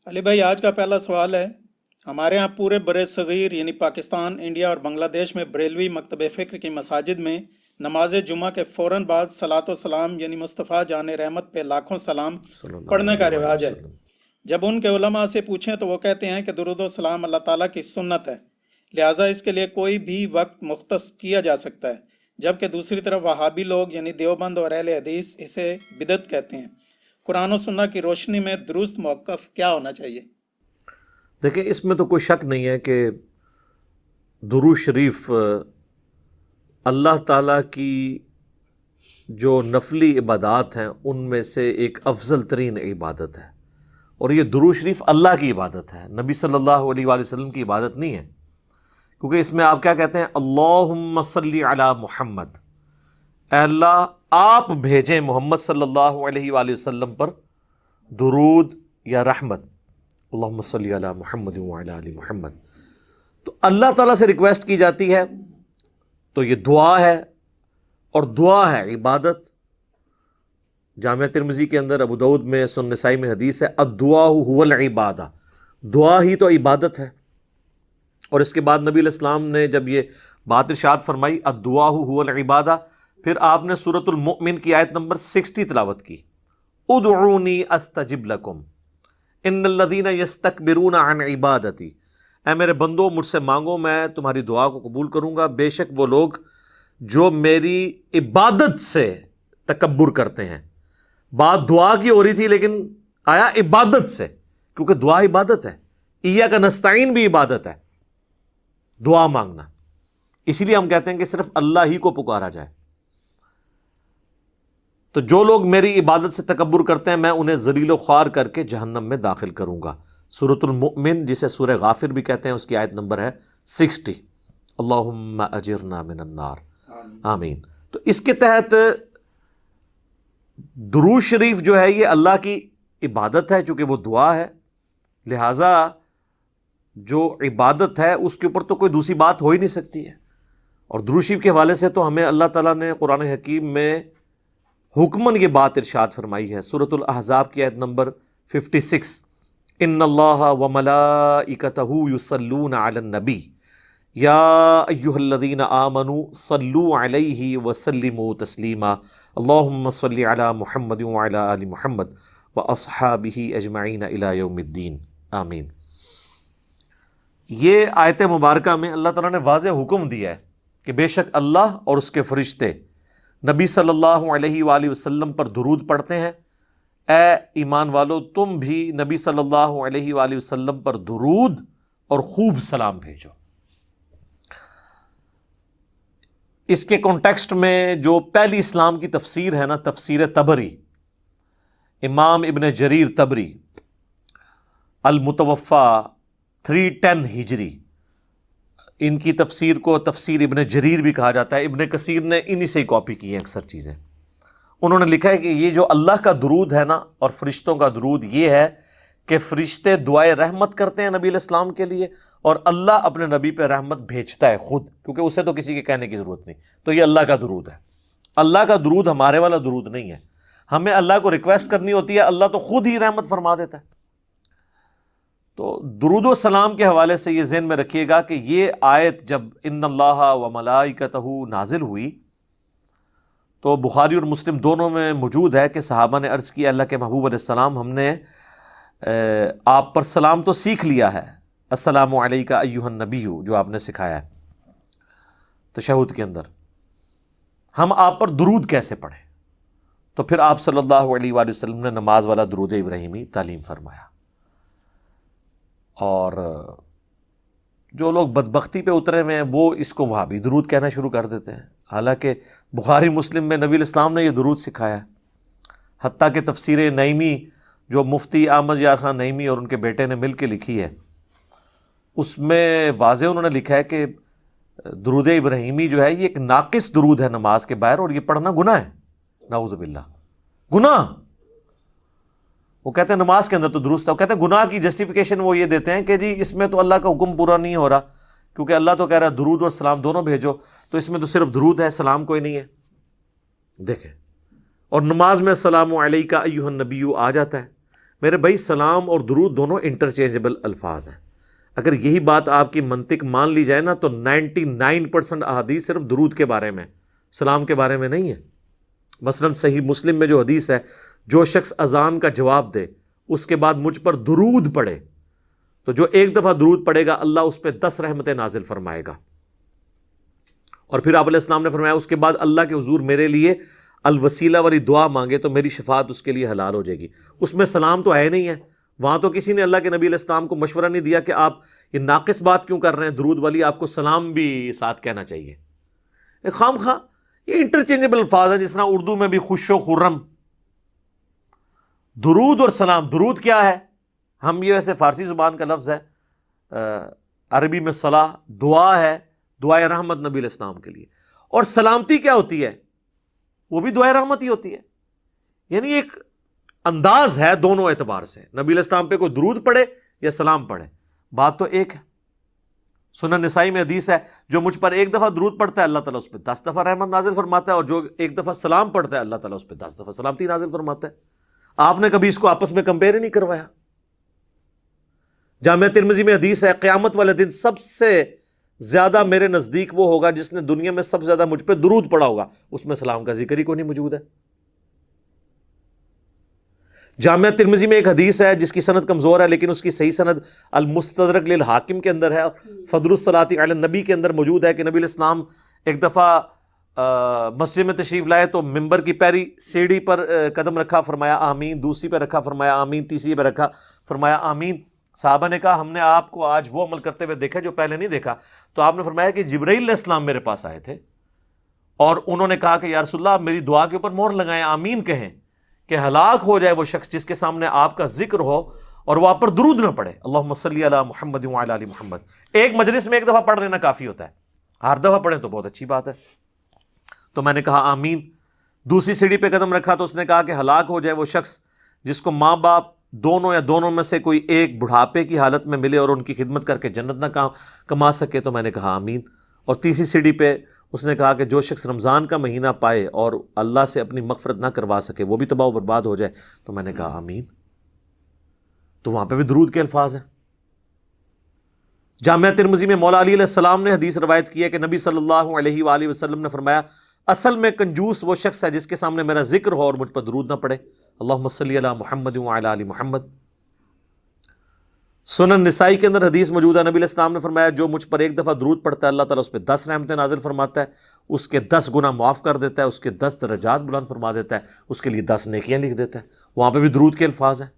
علی بھائی، آج کا پہلا سوال ہے۔ ہمارے ہاں پورے بر صغیر یعنی پاکستان، انڈیا اور بنگلہ دیش میں بریلوی مکتب فکر کی مساجد میں نماز جمعہ کے فوراً بعد صلاۃ و سلام یعنی مصطفیٰ جان رحمت پہ لاکھوں سلام صلی اللہ پڑھنے علیہ کا وآلہ رواج ہے۔ وسلم۔ جب ان کے علماء سے پوچھیں تو وہ کہتے ہیں کہ درود و سلام اللہ تعالیٰ کی سنت ہے، لہٰذا اس کے لیے کوئی بھی وقت مختص کیا جا سکتا ہے، جبکہ دوسری طرف وہابی لوگ یعنی دیوبند اور اہل حدیث اسے بدعت کہتے ہیں۔ قرآن و سنت کی روشنی میں درست موقف کیا ہونا چاہیے؟ دیکھیں، اس میں تو کوئی شک نہیں ہے کہ درود شریف اللہ تعالیٰ کی جو نفلی عبادات ہیں ان میں سے ایک افضل ترین عبادت ہے، اور یہ درود شریف اللہ کی عبادت ہے، نبی صلی اللہ علیہ وآلہ وسلم کی عبادت نہیں ہے، کیونکہ اس میں آپ کیا کہتے ہیں؟ اللہم صلی علی محمد، اے اللہ آپ بھیجیں محمد صلی اللہ علیہ وآلہ وسلم پر درود یا رحمت، اللہم صلی علی محمد وعلی آل محمد۔ تو اللہ تعالیٰ سے ریکویسٹ کی جاتی ہے، تو یہ دعا ہے، اور دعا ہے عبادت۔ جامعہ ترمذی کے اندر، ابو داؤد میں، سنن نسائی میں حدیث ہے، الدعاء هو العبادہ، دعا ہی تو عبادت ہے۔ اور اس کے بعد نبی علیہ السلام نے جب یہ بات ارشاد فرمائی الدعاء هو العبادہ، پھر آپ نے سورۃ المؤمن کی آیت نمبر 60 تلاوت کی، ادعونی استجب لکم ان الذین یستکبرون عن عبادتی، اے میرے بندو مجھ سے مانگو، میں تمہاری دعا کو قبول کروں گا، بے شک وہ لوگ جو میری عبادت سے تکبر کرتے ہیں۔ بات دعا کی ہو رہی تھی لیکن آیا عبادت سے، کیونکہ دعا عبادت ہے، ایاک نستعین بھی عبادت ہے، دعا مانگنا۔ اسی لیے ہم کہتے ہیں کہ صرف اللہ ہی کو پکارا جائے۔ تو جو لوگ میری عبادت سے تکبر کرتے ہیں میں انہیں ذلیل و خوار کر کے جہنم میں داخل کروں گا۔ سورۃ المؤمن، جسے سورہ غافر بھی کہتے ہیں، اس کی آیت نمبر ہے 60۔ اللہم اجرنا من النار، آمین۔ تو اس کے تحت درود شریف جو ہے یہ اللہ کی عبادت ہے، چونکہ وہ دعا ہے، لہٰذا جو عبادت ہے اس کے اوپر تو کوئی دوسری بات ہو ہی نہیں سکتی ہے۔ اور درود شریف کے حوالے سے تو ہمیں اللہ تعالیٰ نے قرآن حکیم میں حکماً یہ بات ارشاد فرمائی ہے، سورۃ الاحزاب کی آیت نمبر 56، ان اللہ وملائکتہ یصلون علی النبی یا ایھا الذین آمنوا صلوا علیہ وسلموا تسلیما اللہم صلی علی محمد وعلی آل محمد واصحابہ اجمعین الی یوم الدین، آمین۔ یہ آیت مبارکہ میں اللہ تعالیٰ نے واضح حکم دیا ہے کہ بے شک اللہ اور اس کے فرشتے نبی صلی اللہ علیہ وآلہ وسلم پر درود پڑھتے ہیں، اے ایمان والو تم بھی نبی صلی اللہ علیہ وآلہ وسلم پر درود اور خوب سلام بھیجو۔ اس کے کانٹیکسٹ میں جو پہلی اسلام کی تفسیر ہے نا، تفسیر تبری، امام ابن جریر تبری المتوفا 310 ہجری، ان کی تفسیر کو تفسیر ابن جریر بھی کہا جاتا ہے، ابن کثیر نے انہی سے کاپی کی ہیں اکثر چیزیں۔ انہوں نے لکھا ہے کہ یہ جو اللہ کا درود ہے نا اور فرشتوں کا درود، یہ ہے کہ فرشتے دعائے رحمت کرتے ہیں نبی علیہ السلام کے لیے، اور اللہ اپنے نبی پہ رحمت بھیجتا ہے خود، کیونکہ اسے تو کسی کے کہنے کی ضرورت نہیں، تو یہ اللہ کا درود ہے۔ اللہ کا درود ہمارے والا درود نہیں ہے، ہمیں اللہ کو ریکویسٹ کرنی ہوتی ہے، اللہ تو خود ہی رحمت فرما دیتا ہے۔ تو درود و سلام کے حوالے سے یہ ذہن میں رکھیے گا کہ یہ آیت جب ان اللہ و ملائکتہ نازل ہوئی تو بخاری اور مسلم دونوں میں موجود ہے کہ صحابہ نے عرض کیا، اللہ کے محبوب علیہ السلام، ہم نے آپ پر سلام تو سیکھ لیا ہے، السلام علیکہ ایھا النبی، جو آپ نے سکھایا ہے تشہد کے اندر، ہم آپ پر درود کیسے پڑھیں؟ تو پھر آپ صلی اللہ علیہ وآلہ وسلم نے نماز والا درود ابراہیمی تعلیم فرمایا۔ اور جو لوگ بدبختی پہ اترے ہوئے ہیں وہ اس کو وہابی درود کہنا شروع کر دیتے ہیں، حالانکہ بخاری مسلم میں نبی علیہ السلام نے یہ درود سکھایا ہے۔ حتیٰ کہ تفسیر نعیمی جو مفتی احمد یار خان نعیمی اور ان کے بیٹے نے مل کے لکھی ہے، اس میں واضح انہوں نے لکھا ہے کہ درود ابراہیمی جو ہے یہ ایک ناقص درود ہے نماز کے باہر، اور یہ پڑھنا گناہ ہے، نعوذ باللہ، گناہ۔ وہ کہتے ہیں نماز کے اندر تو درست ہے، وہ کہتے ہیں گناہ کی جسٹیفیکیشن وہ یہ دیتے ہیں کہ جی اس میں تو اللہ کا حکم پورا نہیں ہو رہا، کیونکہ اللہ تو کہہ رہا ہے درود اور سلام دونوں بھیجو، تو اس میں تو صرف درود ہے، سلام کوئی نہیں ہے۔ دیکھیں، اور نماز میں السلام علیکہ ایھا النبی آ جاتا ہے، میرے بھائی سلام اور درود دونوں انٹرچینجبل الفاظ ہیں. اگر یہی بات آپ کی منطق مان لی جائے نا تو 99% احادیث صرف درود کے بارے میں، سلام کے بارے میں نہیں ہے. مثلا صحیح مسلم میں جو حدیث ہے، جو شخص اذان کا جواب دے اس کے بعد مجھ پر درود پڑھے تو جو ایک دفعہ درود پڑھے گا اللہ اس پہ 10 رحمتیں نازل فرمائے گا. اور پھر آپ علیہ السلام نے فرمایا اس کے بعد اللہ کے حضور میرے لیے الوسیلہ والی دعا مانگے تو میری شفاعت اس کے لیے حلال ہو جائے گی. اس میں سلام تو ہے نہیں ہے. وہاں تو کسی نے اللہ کے نبی علیہ السلام کو مشورہ نہیں دیا کہ آپ یہ ناقص بات کیوں کر رہے ہیں، درود والی آپ کو سلام بھی ساتھ کہنا چاہیے. خام خواہ یہ انٹرچینجبل الفاظ ہیں، جس طرح اردو میں بھی خوش و خرم. درود اور سلام، درود کیا ہے؟ ہم یہ ویسے فارسی زبان کا لفظ ہے، عربی میں صلاح دعا ہے، دعائے رحمت نبی علیہ السلام کے لیے. اور سلامتی کیا ہوتی ہے؟ وہ بھی دعائے رحمت ہی ہوتی ہے. یعنی ایک انداز ہے دونوں اعتبار سے، نبی علیہ السلام پہ کوئی درود پڑھے یا سلام پڑھے، بات تو ایک ہے. سنن نسائی میں حدیث ہے، جو مجھ پر ایک دفعہ درود پڑھتا ہے اللہ تعالیٰ اس پہ 10 دفعہ رحمت نازل فرماتا ہے، اور جو ایک دفعہ سلام پڑھتا ہے اللہ تعالیٰ اس پہ 10 دفعہ سلامتی نازل فرماتا ہے. آپ نے کبھی اس کو آپس میں کمپیئر ہی نہیں کروایا. جامعہ ترمذی میں حدیث ہے، قیامت والے دن سب سے زیادہ میرے نزدیک وہ ہوگا جس نے دنیا میں سب سے زیادہ مجھ پہ درود پڑا ہوگا، اس میں سلام کا ذکر ہی کوئی نہیں موجود ہے. جامعہ ترمذی میں ایک حدیث ہے جس کی سند کمزور ہے، لیکن اس کی صحیح سند المستدرک للحاکم کے اندر ہے، فضل الصلاۃ علی النبی کے اندر موجود ہے کہ نبی علیہ السلام ایک دفعہ مسجد میں تشریف لائے تو ممبر کی پہلی سیڑھی پر قدم رکھا، فرمایا آمین، دوسری پہ رکھا، فرمایا آمین، تیسری پہ رکھا، فرمایا آمین. صحابہ نے کہا ہم نے آپ کو آج وہ عمل کرتے ہوئے دیکھا جو پہلے نہیں دیکھا. تو آپ نے فرمایا کہ جبرائیل علیہ السلام میرے پاس آئے تھے اور انہوں نے کہا کہ یا رسول اللہ آپ میری دعا کے اوپر مہر لگائیں، آمین کہیں کہ ہلاک ہو جائے وہ شخص جس کے سامنے آپ کا ذکر ہو اور وہ آپ پر درود نہ پڑھے. اللہم صلی علی محمد وعلی آل محمد. ایک مجلس میں ایک دفعہ پڑھ لینا کافی ہوتا ہے، ہر دفعہ پڑھیں تو بہت اچھی بات ہے. تو میں نے کہا آمین. دوسری سیڑھی پہ قدم رکھا تو اس نے کہا کہ ہلاک ہو جائے وہ شخص جس کو ماں باپ دونوں یا دونوں میں سے کوئی ایک بڑھاپے کی حالت میں ملے اور ان کی خدمت کر کے جنت نہ کما سکے. تو میں نے کہا آمین. اور تیسری سیڑھی پہ اس نے کہا کہ جو شخص رمضان کا مہینہ پائے اور اللہ سے اپنی مغفرت نہ کروا سکے وہ بھی تباہ و برباد ہو جائے. تو میں نے کہا آمین. تو وہاں پہ بھی درود کے الفاظ ہیں. جامعہ ترمذی میں مولا علی علیہ السلام نے حدیث روایت کی ہے کہ نبی صلی اللہ علیہ وآلہ وسلم نے فرمایا اصل میں کنجوس وہ شخص ہے جس کے سامنے میرا ذکر ہو اور مجھ پر درود نہ پڑے. اللہم صلی علی محمد وعلی آل محمد. سنن نسائی کے اندر حدیث موجود ہے، نبی علیہ السلام نے فرمایا جو مجھ پر ایک دفعہ درود پڑھتا ہے اللہ تعالیٰ اس پہ 10 رحمتیں نازل فرماتا ہے، اس کے 10 گناہ معاف کر دیتا ہے، اس کے 10 درجات بلند فرما دیتا ہے، اس کے لیے 10 نیکیاں لکھ دیتا ہے. وہاں پہ بھی درود کے الفاظ ہیں.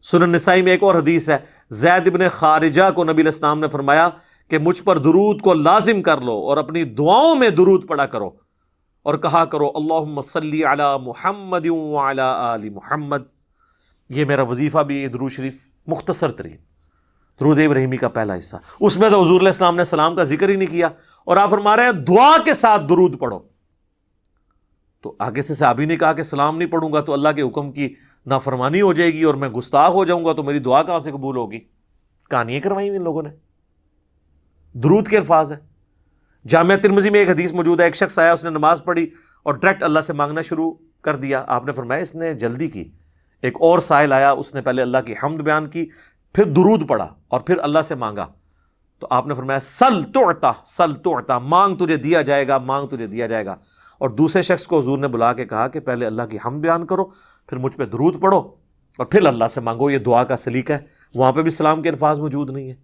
سنن نسائی میں ایک اور حدیث ہے، زید ابن خارجہ کو نبی علیہ السلام نے فرمایا کہ مجھ پر درود کو لازم کر لو اور اپنی دعاؤں میں درود پڑھا کرو اور کہا کرو اللہم صلی علی محمد وعلی آل محمد. یہ میرا وظیفہ بھی، درود شریف مختصر ترین درود ابراہیمی کا پہلا حصہ، اس میں تو حضور علیہ السلام نے سلام کا ذکر ہی نہیں کیا اور آپ فرما رہے ہیں دعا کے ساتھ درود پڑھو. تو آگے سے صحابی نے کہا کہ سلام نہیں پڑھوں گا تو اللہ کے حکم کی نافرمانی ہو جائے گی اور میں گستاخ ہو جاؤں گا تو میری دعا کہاں سے قبول ہوگی. کہانیاں کروائی ان لوگوں نے. درود کے الفاظ ہیں. جامعہ ترمذی میں ایک حدیث موجود ہے، ایک شخص آیا، اس نے نماز پڑھی اور ڈائریکٹ اللہ سے مانگنا شروع کر دیا. آپ نے فرمایا اس نے جلدی کی. ایک اور سائل آیا، اس نے پہلے اللہ کی حمد بیان کی، پھر درود پڑھا اور پھر اللہ سے مانگا. تو آپ نے فرمایا سل تعطا، سل تعطا، مانگ تجھے دیا جائے گا، مانگ تجھے دیا جائے گا. اور دوسرے شخص کو حضور نے بلا کے کہا کہ پہلے اللہ کی حمد بیان کرو، پھر مجھ پہ درود پڑھو اور پھر اللہ سے مانگو. یہ دعا کا سلیقہ ہے. وہاں پہ بھی سلام کے الفاظ موجود نہیں ہیں.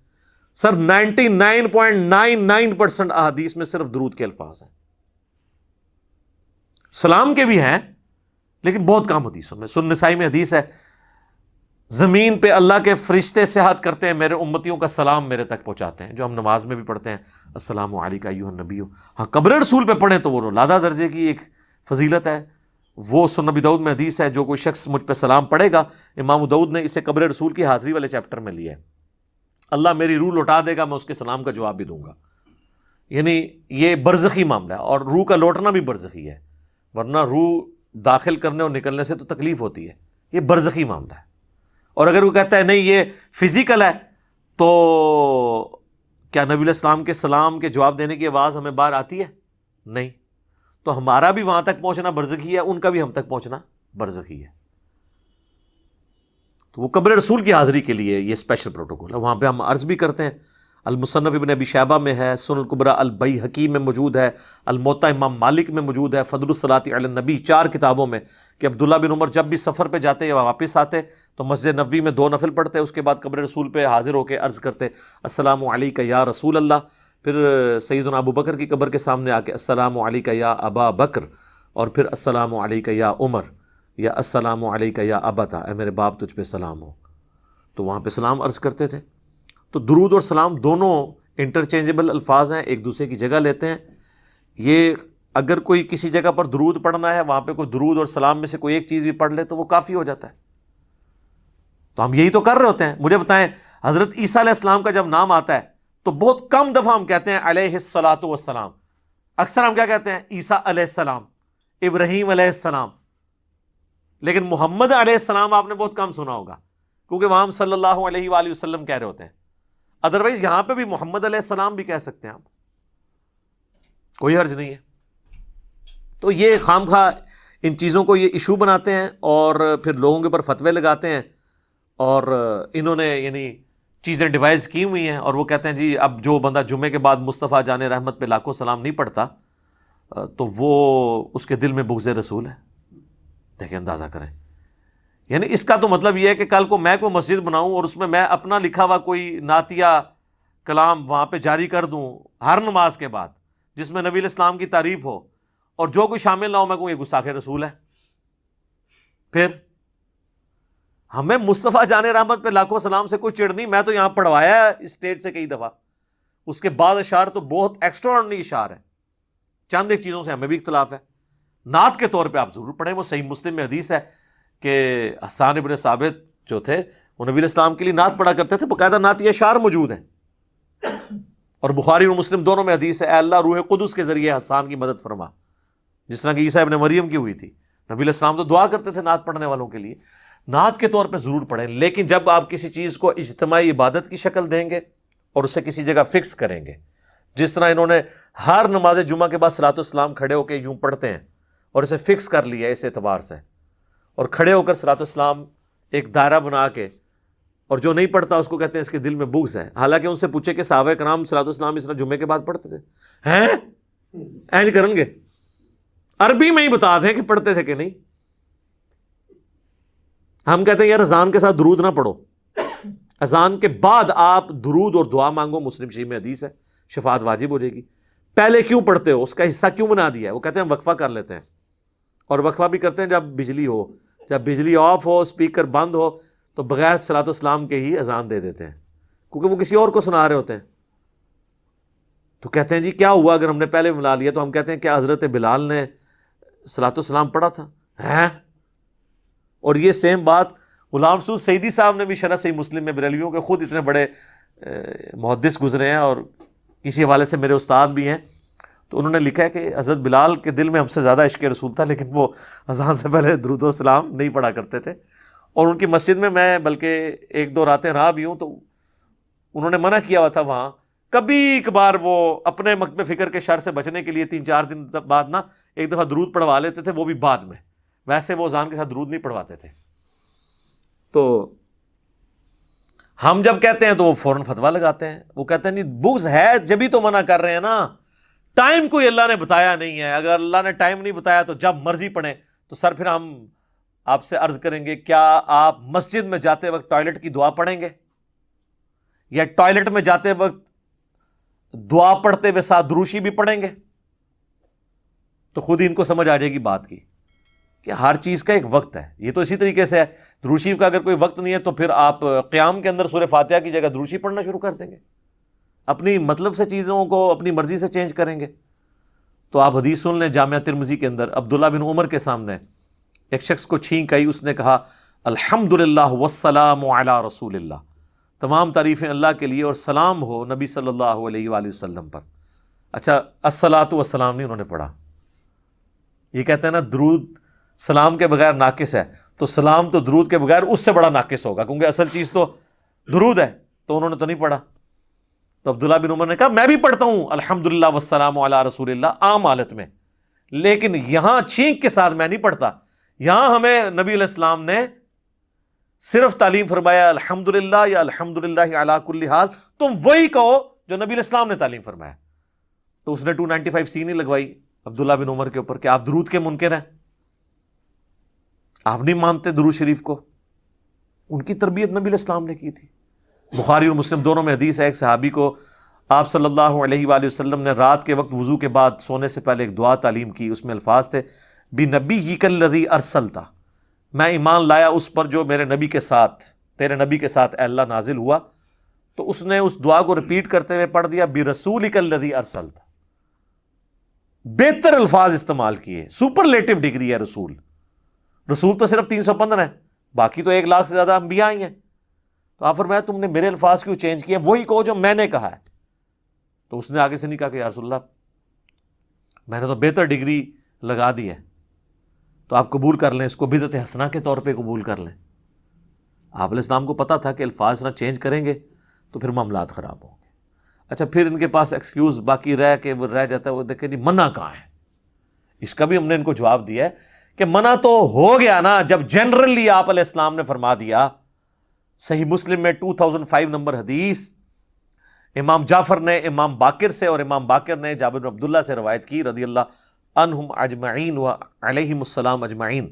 سر 99.99% احادیث میں صرف درود کے الفاظ ہیں. سلام کے بھی ہیں لیکن بہت کم حدیثوں میں. سنن نسائی میں حدیث ہے زمین پہ اللہ کے فرشتے سیاحت کرتے ہیں، میرے امتیوں کا سلام میرے تک پہنچاتے ہیں، جو ہم نماز میں بھی پڑھتے ہیں السلام علیکم ایھا النبی. ہاں قبر رسول پہ پڑھیں تو وہ لادہ درجے کی ایک فضیلت ہے. وہ سنن ابی داؤد میں حدیث ہے جو کوئی شخص مجھ پہ سلام پڑھے گا، امام ابو داؤد نے اسے قبر رسول کی حاضری والے چیپٹر میں لیا ہے، اللہ میری روح لوٹا دے گا، میں اس کے سلام کا جواب بھی دوں گا. یعنی یہ برزخی معاملہ ہے اور روح کا لوٹنا بھی برزخی ہے، ورنہ روح داخل کرنے اور نکلنے سے تو تکلیف ہوتی ہے. یہ برزخی معاملہ ہے. اور اگر وہ کہتا ہے نہیں یہ فزیکل ہے تو کیا نبی علیہ السلام کے سلام کے جواب دینے کی آواز ہمیں باہر آتی ہے؟ نہیں. تو ہمارا بھی وہاں تک پہنچنا برزخی ہے، ان کا بھی ہم تک پہنچنا برزخی ہے. تو وہ قبر رسول کی حاضری کے لیے یہ اسپیشل پروٹوکول ہے. وہاں پہ ہم عرض بھی کرتے ہیں. المصنف ابن ابی شیبہ میں ہے، سنن الکبریٰ البیہقی میں موجود ہے، الموطا امام مالک میں موجود ہے، فضل الصلاۃ علی النبی 4 کتابوں میں، کہ عبداللہ بن عمر جب بھی سفر پہ جاتے یا واپس آتے تو مسجد نبوی میں 2 نفل پڑھتے، اس کے بعد قبر رسول پہ حاضر ہو کے عرض کرتے السلام علیک یا رسول اللہ. پھر سیدنا ابو بکر کی قبر کے سامنے آ کے السلام علیک یا ابا بکر، اور پھر السلام علیک یا عمر، یا السلام علیک یا ابتا، اے میرے باپ تجھ پہ سلام ہو. تو وہاں پہ سلام عرض کرتے تھے. تو درود اور سلام دونوں انٹرچینجبل الفاظ ہیں، ایک دوسرے کی جگہ لیتے ہیں. یہ اگر کوئی کسی جگہ پر درود پڑھنا ہے، وہاں پہ کوئی درود اور سلام میں سے کوئی ایک چیز بھی پڑھ لے تو وہ کافی ہو جاتا ہے. تو ہم یہی تو کر رہے ہوتے ہیں. مجھے بتائیں، حضرت عیسیٰ علیہ السلام کا جب نام آتا ہے تو بہت کم دفعہ ہم کہتے ہیں علیہ الصلاۃ والسلام. اکثر ہم کیا کہتے ہیں؟ عیسیٰ علیہ السلام، ابراہیم علیہ السلام. لیکن محمد علیہ السلام آپ نے بہت کم سنا ہوگا، کیونکہ وہاں ہم صلی اللہ علیہ وآلہ وسلم کہہ رہے ہوتے ہیں. ادروائز یہاں پہ بھی محمد علیہ السلام بھی کہہ سکتے ہیں آپ، کوئی حرج نہیں ہے. تو یہ خام خواہ ان چیزوں کو یہ ایشو بناتے ہیں اور پھر لوگوں کے اوپر فتوے لگاتے ہیں. اور انہوں نے یعنی چیزیں ڈیوائز کی ہوئی ہیں، اور وہ کہتے ہیں جی اب جو بندہ جمعے کے بعد مصطفیٰ جان رحمت پہ لاکھوں سلام نہیں پڑھتا تو وہ اس کے دل میں بغض رسول ہے. دیکھیں، اندازہ کریں. یعنی اس کا تو مطلب یہ ہے کہ کل کو میں کوئی مسجد بناؤں اور اس میں اپنا لکھا ہوا کوئی نعتیہ کلام وہاں پہ جاری کر دوں ہر نماز کے بعد، جس میں نبی علیہ السلام کی تعریف ہو، اور جو کوئی شامل نہ ہو میں کہوں یہ گستاخ رسول ہے. پھر ہمیں مصطفیٰ جان رحمت پہ لاکھوں سلام سے کوئی چڑ نہیں. میں تو یہاں پڑھوایا ہے اسٹیج سے کئی دفعہ. اس کے بعد اشعار تو بہت ایکسٹراڈنری اشعار ہیں. چند ایک چیزوں سے ہمیں بھی اختلاف ہے. نعت کے طور پہ آپ ضرور پڑھیں. وہ صحیح مسلم میں حدیث ہے کہ حسان ابن ثابت جو تھے وہ نبی علیہ السلام کے لیے نعت پڑھا کرتے تھے. باقاعدہ نعتیہ اشعار موجود ہیں. اور بخاری اور مسلم دونوں میں حدیث ہے، اے اللہ روح قدس کے ذریعے حسان کی مدد فرما، جس طرح کہ عیسیٰ ابن مریم کی ہوئی تھی. نبی علیہ السلام تو دعا کرتے تھے نعت پڑھنے والوں کے لیے. نعت کے طور پہ ضرور پڑھیں، لیکن جب آپ کسی چیز کو اجتماعی عبادت کی شکل دیں گے اور اسے کسی جگہ فکس کریں گے، جس طرح انہوں نے ہر نماز جمعہ کے بعد صلاۃ السلام کھڑے ہو کے یوں پڑھتے ہیں اور اسے فکس کر لیا اس اعتبار سے، اور کھڑے ہو کر صلاۃ السلام ایک دائرہ بنا کے، اور جو نہیں پڑھتا اس کو کہتے ہیں اس کے دل میں بغض ہے. حالانکہ ان سے پوچھے کہ صحابہ کرام صلاۃ السلام اس طرح جمعے کے بعد پڑھتے تھے؟ ہیں اینج کرن گے، عربی میں ہی بتا دیں کہ پڑھتے تھے کہ نہیں. ہم کہتے ہیں یار اذان کے ساتھ درود نہ پڑھو، اذان کے بعد آپ درود اور دعا مانگو. مسلم شریف میں حدیث ہے شفاعت واجب ہو جائے گی. پہلے کیوں پڑھتے ہو؟ اس کا حصہ کیوں بنا دیا ہے؟ وہ کہتے ہیں ہم وقفہ کر لیتے ہیں، اور وقفہ بھی کرتے ہیں جب بجلی ہو، جب بجلی آف ہو، اسپیکر بند ہو، تو بغیر صلاۃ السلام کے ہی اذان دے دیتے ہیں، کیونکہ وہ کسی اور کو سنا رہے ہوتے ہیں. تو کہتے ہیں جی کیا ہوا اگر ہم نے پہلے ملا لیا؟ تو ہم کہتے ہیں کیا حضرت بلال نے صلاۃ السلام پڑھا تھا؟ ہیں؟ اور یہ سیم بات غلام مسعود سعیدی صاحب نے بھی شرح صحیح مسلم میں، بریلویوں کے خود اتنے بڑے محدث گزرے ہیں اور کسی حوالے سے میرے استاد بھی ہیں، تو انہوں نے لکھا ہے کہ حضرت بلال کے دل میں ہم سے زیادہ عشق رسول تھا، لیکن وہ اذان سے پہلے درود و سلام نہیں پڑھا کرتے تھے. اور ان کی مسجد میں بلکہ 1-2 راتیں رہا بھی ہوں، تو انہوں نے منع کیا ہوا تھا وہاں. کبھی کبھار وہ اپنے مکتب فکر کے شر سے بچنے کے لیے 3-4 دن بعد نا ایک دفعہ درود پڑھوا لیتے تھے، وہ بھی بعد میں. ویسے وہ اذان کے ساتھ درود نہیں پڑھواتے تھے. تو ہم جب کہتے ہیں تو وہ فوراً فتویٰ لگاتے ہیں. وہ کہتے ہیں نہیں بغض ہے جبھی تو منع کر رہے ہیں نا. ٹائم کوئی اللہ نے بتایا نہیں ہے. اگر اللہ نے ٹائم نہیں بتایا تو جب مرضی پڑھیں. تو سر پھر ہم آپ سے عرض کریں گے، کیا آپ مسجد میں جاتے وقت ٹوائلٹ کی دعا پڑھیں گے، یا ٹوائلٹ میں جاتے وقت دعا پڑھتے ہوئے ساتھ دروشی بھی پڑھیں گے؟ تو خود ہی ان کو سمجھ آ جائے گی بات کی کہ ہر چیز کا ایک وقت ہے. یہ تو اسی طریقے سے ہے، دروشی کا اگر کوئی وقت نہیں ہے تو پھر آپ قیام کے اندر سورہ فاتحہ کی جگہ دروشی پڑھنا شروع کر دیں گے، اپنی مطلب سے چیزوں کو اپنی مرضی سے چینج کریں گے. تو آپ حدیث سن لیں جامعہ ترمذی کے اندر، عبداللہ بن عمر کے سامنے ایک شخص کو چھینک آئی، اس نے کہا الحمدللہ والسلام علی رسول اللہ، تمام تعریفیں اللہ کے لیے اور سلام ہو نبی صلی اللہ علیہ وآلہ وسلم پر. اچھا الصلاۃ والسلام نہیں انہوں نے پڑھا. یہ کہتے ہیں نا درود سلام کے بغیر ناقص ہے، تو سلام تو درود کے بغیر اس سے بڑا ناقص ہوگا، کیونکہ اصل چیز تو درود ہے. تو انہوں نے تو نہیں پڑھا. تو عبداللہ بن عمر نے کہا میں بھی پڑھتا ہوں الحمدللہ والسلام علی رسول اللہ عام حالت میں، لیکن یہاں چھینک کے ساتھ میں نہیں پڑھتا. یہاں ہمیں نبی علیہ السلام نے صرف تعلیم فرمایا الحمدللہ یا الحمدللہ علی کل حال، تم وہی کہو جو نبی علیہ السلام نے تعلیم فرمایا. تو اس نے 295 نہیں لگوائی عبداللہ بن عمر کے اوپر کہ آپ درود کے منکر ہیں، آپ نہیں مانتے درود شریف کو. ان کی تربیت نبی علیہ السلام نے کی تھی. بخاری اور مسلم دونوں میں حدیث ہے، ایک صحابی کو آپ صلی اللہ علیہ وآلہ وسلم نے رات کے وقت وضو کے بعد سونے سے پہلے ایک دعا تعلیم کی. اس میں الفاظ تھے بِنَبِيِّكَ الَّذِي أَرْسَلْتَ، میں ایمان لایا اس پر جو میرے نبی کے ساتھ، تیرے نبی کے ساتھ اے اللہ نازل ہوا. تو اس نے اس دعا کو ریپیٹ کرتے ہوئے پڑھ دیا بِرَسُولِكَ الَّذِي أَرْسَلْتَ. بہتر الفاظ استعمال کیے، سپرلیٹو ڈگری ہے رسول. رسول تو صرف 315 ہیں، باقی تو 1 لاکھ سے زیادہ انبیاء ہی ہیں. تو آپ فرمایا تم نے میرے الفاظ کیوں چینج کیے، وہی کہو جو میں نے کہا ہے. تو اس نے آگے سے نہیں کہا کہ یا رسول اللہ میں نے تو بہتر ڈگری لگا دی ہے، تو آپ قبول کر لیں، اس کو بدعت حسنہ کے طور پہ قبول کر لیں. آپ علیہ السلام کو پتا تھا کہ الفاظ نہ چینج کریں گے تو پھر معاملات خراب ہوں گے. اچھا پھر ان کے پاس ایکسکیوز باقی رہ کے وہ رہ جاتا ہے، وہ دیکھیں جی منع کہاں ہے. اس کا بھی ہم نے ان کو جواب دیا ہے کہ منع تو ہو گیا نا جب جنرلی آپ علیہ السلام نے فرما دیا. صحیح مسلم میں 2005 نمبر حدیث امام جعفر نے امام باقر سے، اور امام باقر نے جابر بن عبداللہ سے روایت کی رضی اللہ عنہم اجمعین و علیہم السلام اجمعین،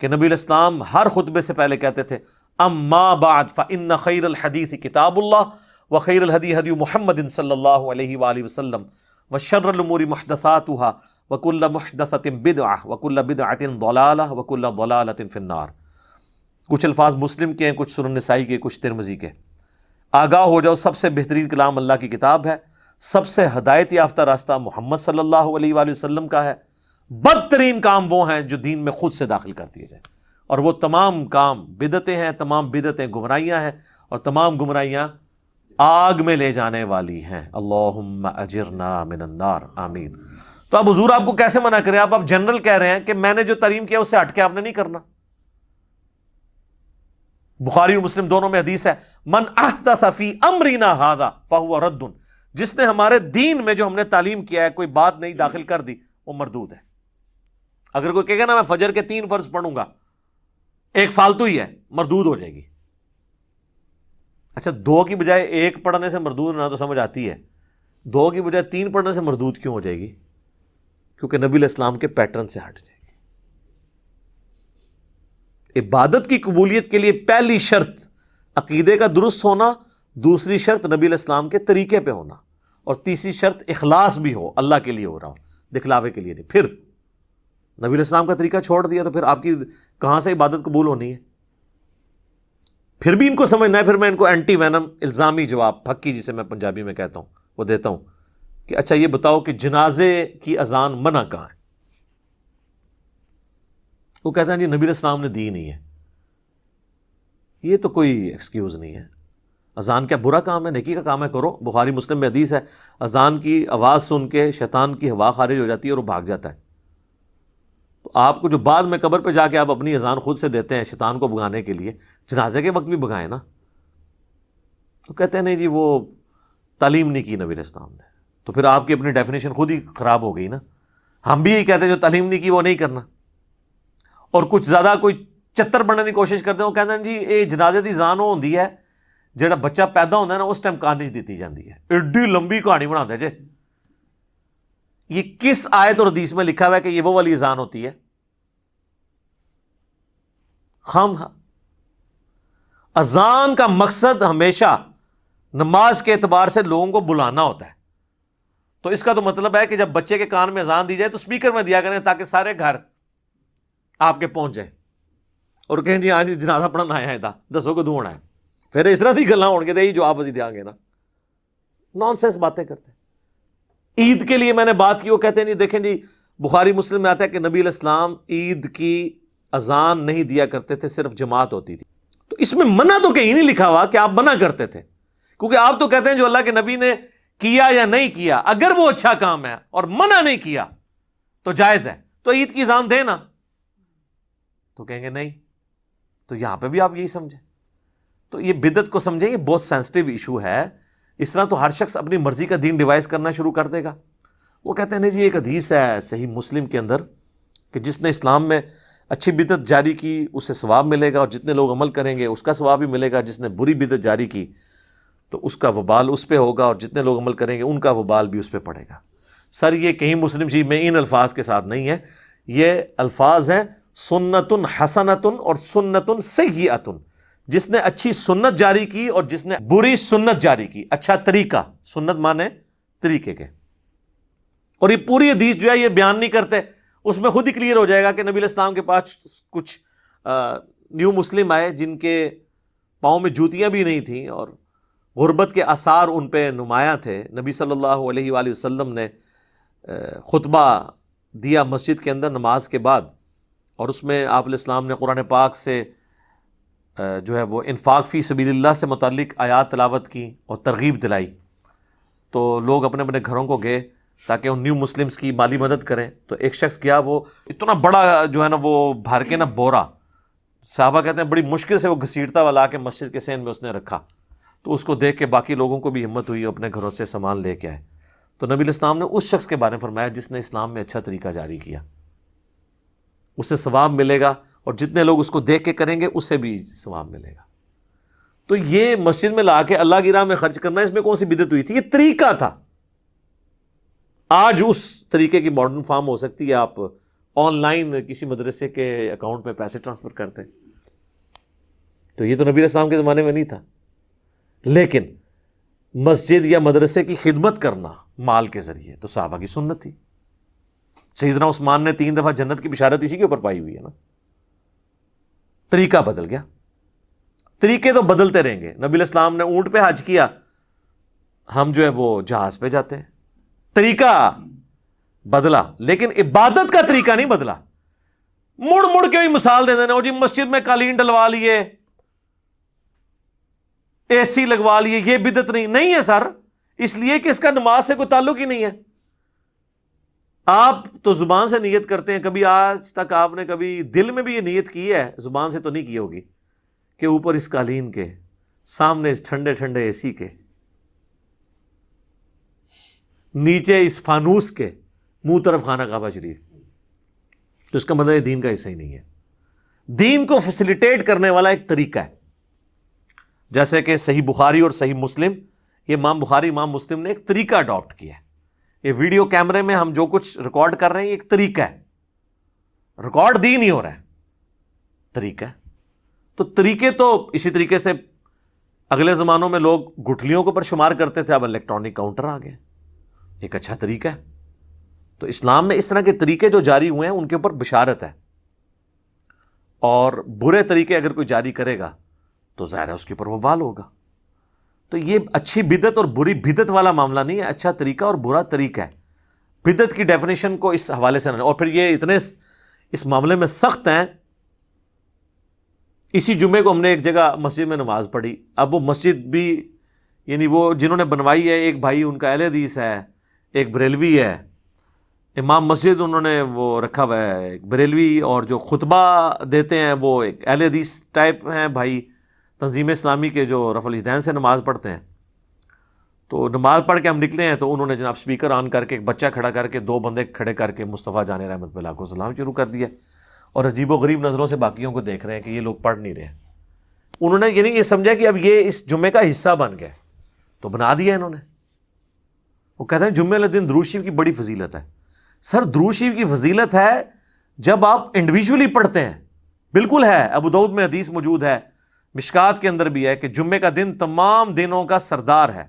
کہ نبی علیہ السلام ہر خطبے سے پہلے کہتے تھے اما بعد فإن خیر الحدیث کتاب اللہ وخیر الہدی ہدی محمد صلی اللہ علیہ وآلہ وسلم وشر الامور محدثاتها وکل محدثۃ بدعہ وکل بدعۃ ضلالہ وکل ضلالۃ فی النار. کچھ الفاظ مسلم کے ہیں، کچھ سنن نسائی کے، کچھ ترمذی کے. آگاہ ہو جاؤ سب سے بہترین کلام اللہ کی کتاب ہے، سب سے ہدایت یافتہ راستہ محمد صلی اللہ علیہ وآلہ وسلم کا ہے. بدترین کام وہ ہیں جو دین میں خود سے داخل کر دیے جائیں، اور وہ تمام کام بدعتیں ہیں، تمام بدعتیں گمراہیاں ہیں، اور تمام گمراہیاں آگ میں لے جانے والی ہیں. اللہم اجرنا من النار، آمین. تو اب حضور آپ کو کیسے منع کریں؟ آپ جنرل کہہ رہے ہیں کہ میں نے جو تعلیم کیا اس سے ہٹ کے آپ نے نہیں کرنا. بخاری اور مسلم دونوں میں حدیث ہے من احدث فی امرنا ھذا فہو رد، جس نے ہمارے دین میں جو ہم نے تعلیم کیا ہے کوئی بات نہیں داخل کر دی وہ مردود ہے. اگر کوئی کہے گا نا میں فجر کے 3 فرض پڑھوں گا، ایک فالتو ہی ہے، مردود ہو جائے گی. اچھا 2 کی بجائے 1 پڑھنے سے مردود ہونا تو سمجھ آتی ہے، 2 کی بجائے 3 پڑھنے سے مردود کیوں ہو جائے گی؟ کیونکہ نبی علیہ السلام کے پیٹرن سے ہٹ جائے گی. عبادت کی قبولیت کے لیے پہلی شرط عقیدے کا درست ہونا، دوسری شرط نبی علیہ السلام کے طریقے پہ ہونا، اور تیسری شرط اخلاص بھی ہو، اللہ کے لیے ہو رہا ہو، دکھلاوے کے لیے نہیں. پھر نبی علیہ السلام کا طریقہ چھوڑ دیا تو پھر آپ کی کہاں سے عبادت قبول ہونی ہے؟ پھر بھی ان کو سمجھنا ہے. پھر میں ان کو اینٹی وینم الزامی جواب پھکی جسے میں پنجابی میں کہتا ہوں وہ دیتا ہوں کہ اچھا یہ بتاؤ کہ جنازے کی اذان منع کہاں ہے؟ وہ کہتا ہے جی نبی علیہ السلام نے دی نہیں ہے. یہ تو کوئی ایکسکیوز نہیں ہے. اذان کیا برا کام ہے؟ نیکی کا کام ہے، کرو. بخاری مسلم میں حدیث ہے اذان کی آواز سن کے شیطان کی ہوا خارج ہو جاتی ہے اور وہ بھاگ جاتا ہے. تو آپ کو جو بعد میں قبر پہ جا کے آپ اپنی اذان خود سے دیتے ہیں شیطان کو بھگانے کے لیے، جنازے کے وقت بھی بھگائیں نا. تو کہتے ہیں نہیں جی وہ تعلیم نہیں کی نبی علیہ السلام نے. تو پھر آپ کی اپنی ڈیفینیشن خود ہی خراب ہو گئی نا. ہم بھی یہی کہتے ہیں جو تعلیم نہیں کی وہ نہیں کرنا. اور کچھ زیادہ کوئی چتر بننے کی کوشش کرتے ہیں، وہ کہتے ہیں جی یہ جنازے دی اذان وہ ہوندی ہے جہاں بچہ پیدا ہوتا ہے نا اس ٹائم کہانی دیتی جاتی ہے. ایڈی لمبی کہانی بنا دے جے. یہ کس آیت اور حدیث میں لکھا ہوا ہے کہ یہ وہ والی اذان ہوتی ہے؟ خام خواہ اذان کا مقصد ہمیشہ نماز کے اعتبار سے لوگوں کو بلانا ہوتا ہے. تو اس کا تو مطلب ہے کہ جب بچے کے کان میں اذان دی جائے تو سپیکر میں دیا کریں تاکہ سارے گھر آپ کے پہنچ جائیں اور کہیں جی آج جنازہ پڑھنا آیا ہے دسو کو ہونا ہے. پھر اس طرح کی گلاں ہون گے تو جو آپ اسی دیا گے نا. نان سینس باتیں کرتے ہیں. عید کے لیے میں نے بات کی، وہ کہتے ہیں نہیں دیکھیں جی بخاری مسلم میں آتا ہے کہ نبی علیہ السلام عید کی اذان نہیں دیا کرتے تھے، صرف جماعت ہوتی تھی. تو اس میں منع تو کہیں نہیں لکھا ہوا کہ آپ منع کرتے تھے، کیونکہ آپ تو کہتے ہیں جو اللہ کے نبی نے کیا یا نہیں کیا اگر وہ اچھا کام ہے اور منع نہیں کیا تو جائز ہے، تو عید کی اذان دے نا. تو کہیں گے نہیں. تو یہاں پہ بھی آپ یہی سمجھیں. تو یہ بدعت کو سمجھیں، یہ بہت سینسٹیو ایشو ہے. اس طرح تو ہر شخص اپنی مرضی کا دین ڈیوائز کرنا شروع کر دے گا. وہ کہتے ہیں نہیں جی ایک حدیث ہے صحیح مسلم کے اندر کہ جس نے اسلام میں اچھی بدعت جاری کی اسے ثواب ملے گا، اور جتنے لوگ عمل کریں گے اس کا ثواب بھی ملے گا. جس نے بری بدعت جاری کی تو اس کا وبال اس پہ ہوگا، اور جتنے لوگ عمل کریں گے ان کا وبال بھی اس پہ پڑے گا. سر یہ کہیں مسلم شریف میں ان الفاظ کے ساتھ نہیں ہے، یہ الفاظ ہیں سنت حسنۃ اور سنت سیئۃ. جس نے اچھی سنت جاری کی اور جس نے بری سنت جاری کی. اچھا طریقہ، سنت مانے طریقے کے. اور یہ پوری حدیث جو ہے یہ بیان نہیں کرتے، اس میں خود ہی کلیئر ہو جائے گا کہ نبی علیہ السلام کے پاس کچھ نیو مسلم آئے جن کے پاؤں میں جوتیاں بھی نہیں تھیں اور غربت کے آثار ان پہ نمایاں تھے. نبی صلی اللہ علیہ وآلہ وسلم نے خطبہ دیا مسجد کے اندر نماز کے بعد، اور اس میں آپ علیہ السلام نے قرآن پاک سے جو ہے وہ انفاق فی سبیل اللہ سے متعلق آیات تلاوت کی اور ترغیب دلائی. تو لوگ اپنے اپنے گھروں کو گئے تاکہ ان نیو مسلمز کی مالی مدد کریں. تو ایک شخص گیا، وہ اتنا بڑا جو ہے نا وہ بھر کے نا بورا، صحابہ کہتے ہیں بڑی مشکل سے وہ گھسیٹتا ہوا لا کے مسجد کے سین میں اس نے رکھا. تو اس کو دیکھ کے باقی لوگوں کو بھی ہمت ہوئی، اپنے گھروں سے سامان لے کے آئے. تو نبی علیہ السلام نے اس شخص کے بارے میں فرمایا جس نے اسلام میں اچھا طریقہ جاری کیا، اسے ثواب ملے گا، اور جتنے لوگ اس کو دیکھ کے کریں گے اسے بھی ثواب ملے گا. تو یہ مسجد میں لا کے اللہ کی راہ میں خرچ کرنا، اس میں کون سی بدعت ہوئی تھی؟ یہ طریقہ تھا. آج اس طریقے کی ماڈرن فارم ہو سکتی ہے، آپ آن لائن کسی مدرسے کے اکاؤنٹ میں پیسے ٹرانسفر کرتے ہیں. تو یہ تو نبی علیہ السلام کے زمانے میں نہیں تھا. لیکن مسجد یا مدرسے کی خدمت کرنا مال کے ذریعے تو صحابہ کی سنت تھی. سیدنا عثمان نے 3 دفعہ جنت کی بشارت اسی کے اوپر پائی ہوئی ہے نا. طریقہ بدل گیا. طریقے تو بدلتے رہیں گے. نبی علیہ السلام نے اونٹ پہ حج کیا، ہم جو ہے وہ جہاز پہ جاتے ہیں. طریقہ بدلا لیکن عبادت کا طریقہ نہیں بدلا. مڑ مڑ کے بھی مثال دے دینا، جی مسجد میں قالین ڈلوا لیے، اے سی لگوا لیے، یہ بدعت نہیں ہے سر، اس لیے کہ اس کا نماز سے کوئی تعلق ہی نہیں ہے. آپ تو زبان سے نیت کرتے ہیں، کبھی آج تک آپ نے کبھی دل میں بھی یہ نیت کی ہے، زبان سے تو نہیں کی ہوگی، کہ اوپر اس قالین کے، سامنے اس ٹھنڈے ٹھنڈے اے سی کے، نیچے اس فانوس کے، منہ طرف خانہ کعبہ شریف. تو اس کا مطلب یہ دین کا حصہ ہی نہیں ہے. دین کو فیسیلیٹیٹ کرنے والا ایک طریقہ ہے. جیسے کہ صحیح بخاری اور صحیح مسلم، یہ امام بخاری امام مسلم نے ایک طریقہ اڈاپٹ کیا ہے. یہ ویڈیو کیمرے میں ہم جو کچھ ریکارڈ کر رہے ہیں یہ ایک طریقہ ہے. ریکارڈ دین ہی ہو رہا ہے، طریقہ ہے. تو طریقے تو اسی طریقے سے اگلے زمانوں میں لوگ گٹھلیوں کے اوپر شمار کرتے تھے، اب الیکٹرانک کاؤنٹر آ گئے. ایک اچھا طریقہ ہے. تو اسلام میں اس طرح کے طریقے جو جاری ہوئے ہیں ان کے اوپر بشارت ہے. اور برے طریقے اگر کوئی جاری کرے گا تو ظاہر ہے اس کے اوپر وبال ہوگا. تو یہ اچھی بدعت اور بری بدعت والا معاملہ نہیں ہے، اچھا طریقہ اور برا طریقہ ہے. بدعت کی ڈیفینیشن کو اس حوالے سے نہ، اور پھر یہ اتنے اس معاملے میں سخت ہیں. اسی جمعے کو ہم نے ایک جگہ مسجد میں نماز پڑھی. اب وہ مسجد بھی یعنی وہ جنہوں نے بنوائی ہے، ایک بھائی ان کا اہل حدیث ہے، ایک بریلوی ہے. امام مسجد انہوں نے وہ رکھا ہوا ہے ایک بریلوی، اور جو خطبہ دیتے ہیں وہ ایک اہل حدیث ٹائپ ہیں بھائی، تنظیم اسلامی کے جو رفع الاجدین سے نماز پڑھتے ہیں. تو نماز پڑھ کے ہم نکلے ہیں تو انہوں نے جناب سپیکر آن کر کے ایک بچہ کھڑا کر کے 2 بندے کھڑے کر کے مصطفیٰ جان رحمت پہ لاکھوں سلام شروع کر دیا، اور عجیب و غریب نظروں سے باقیوں کو دیکھ رہے ہیں کہ یہ لوگ پڑھ نہیں رہے. انہوں نے یعنی یہ سمجھا کہ اب یہ اس جمعے کا حصہ بن گئے تو بنا دیا انہوں نے. وہ کہتے ہیں جمعے والے دن درود شریف کی بڑی فضیلت ہے. سر درود شریف کی فضیلت ہے جب آپ انڈیویجولی پڑھتے ہیں، بالکل ہے. ابو داؤد میں حدیث موجود ہے، مشکات کے اندر بھی ہے کہ جمعے کا دن تمام دنوں کا سردار ہے.